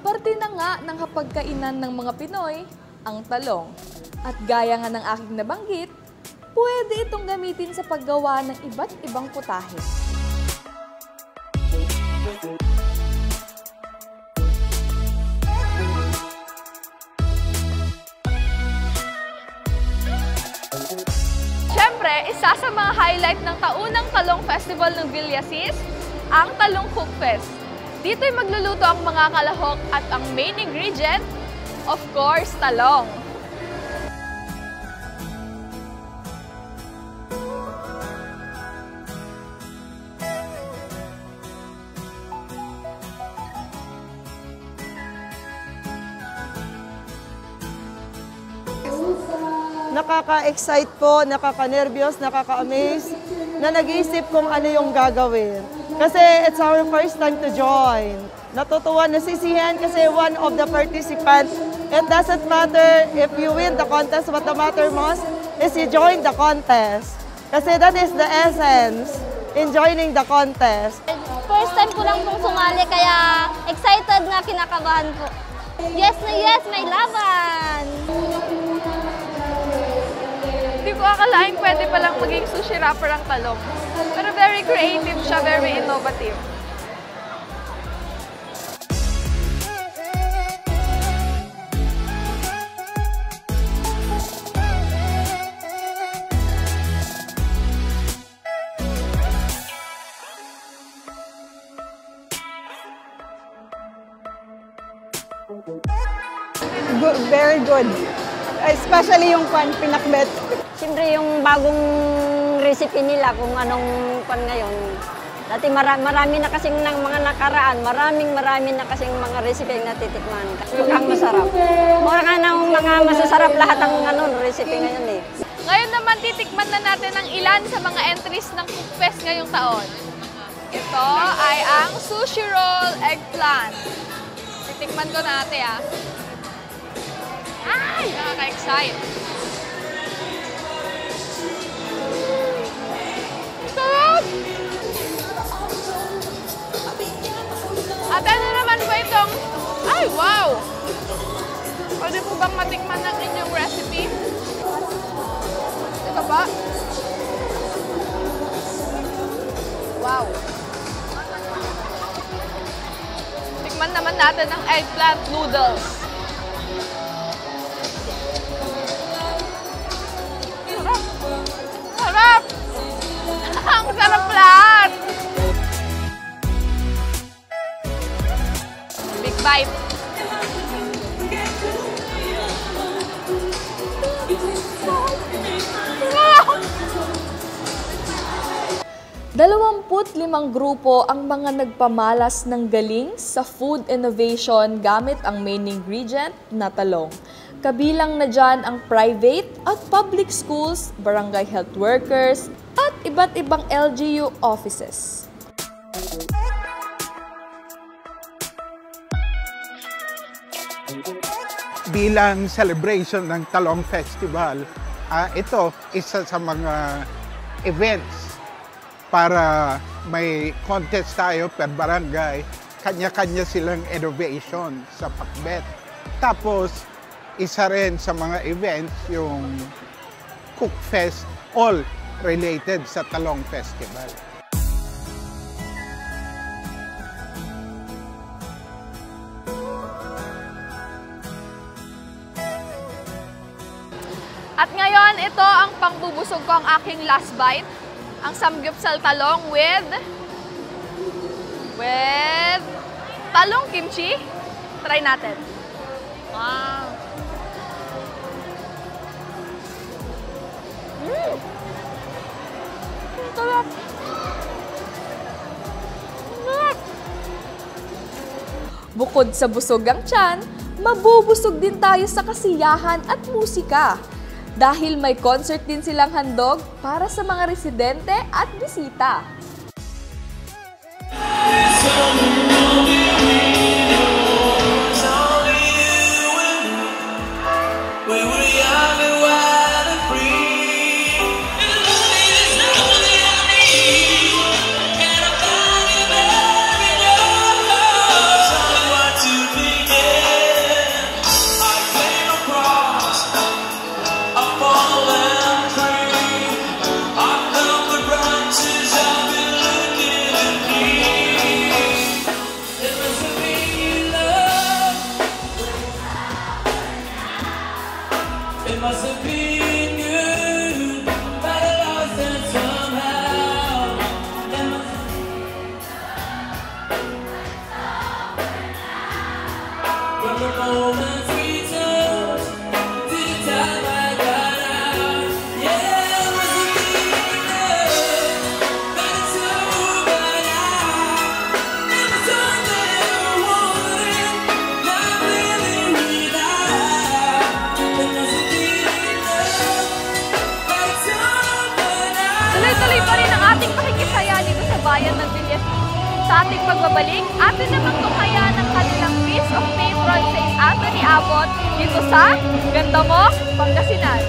Parte na nga ng hapagkainan ng mga Pinoy, ang talong. At gaya nga ng aking nabanggit, pwede itong gamitin sa paggawa ng iba't ibang putahe. Siyempre, isa sa mga highlight ng taunang Talong Festival ng Villasis, ang Talong Cook Fest. Dito'y magluluto ang mga kalahok at ang main ingredient, of course, talong. Nakaka-excite po, nakaka-nervyos, nakaka-amaze na nag-iisip kung ano yung gagawin. Kasi it's our first time to join. Natutuwa, nasisiyahan kasi one of the participants. It doesn't matter if you win the contest, what the matter most is you join the contest. Kasi that is the essence in joining the contest. First time ko lang pong sumali kaya excited na kinakabahan po. Yes na yes, may laban! Hindi ko akalain pwede palang maging sushi wrapper ang talong. Pero very creative siya, very innovative. Very good. Especially yung pinakbet. Siyempre yung bagong recipe nila kung anong pan ngayon. Dati marami na kasing ng mga nakaraan, marami na kasing mga recipe na titikman. Mukhang masarap. Mura nga ng mga masasarap lahat ang recipe ngayon eh. Ngayon naman titikman na natin ang ilan sa mga entries ng Cook Fest ngayong taon. Ito ay ang sushi roll eggplant. Titikman ko na ate ah. Ay! Nakaka-excite. Sarap! At ano naman po itong... Ay, wow! Pwede po bang matikman ng inyong recipe? Ito ba? Wow! Tikman naman natin ang eggplant noodles. Sarap! Ang sarap lahat! Big bite! limang grupo ang mga nagpamalas ng galing sa food innovation gamit ang main ingredient na talong. Kabilang na dyan ang private at public schools, barangay health workers, at iba't ibang LGU offices. Bilang celebration ng Talong Festival, ito isa sa mga events para may contest tayo per barangay, kanya-kanya silang innovation sa pakbet. Tapos, isa rin sa mga events yung Cook Fest, all related sa Talong Festival. At ngayon, ito ang pangbubusog ko, ang aking last bite. Ang samgyupsal talong with talong kimchi. Try natin. Wow. Sarap. Sarap. Bukod sa busog ang tiyan, mabubusog din tayo sa kasiyahan at musika. Dahil may concert din silang handog para sa mga residente at bisita. must have been you, but I lost it somehow. There must from the moment we touched to the time I got out. Yeah, it was a meaningless, but it's over now. Never thought that I wanted, not really without. There must have been enough, but it's over now. Tuloy-tuloy pa rin ang ating pakikisaya dito sa bayan ng Villafin. Sa ating pagbabalik, atin namang tunghayan ng kanilang Feast of Patron St. Anthony Abbot dito sa Ganda Mo, Pangasinan.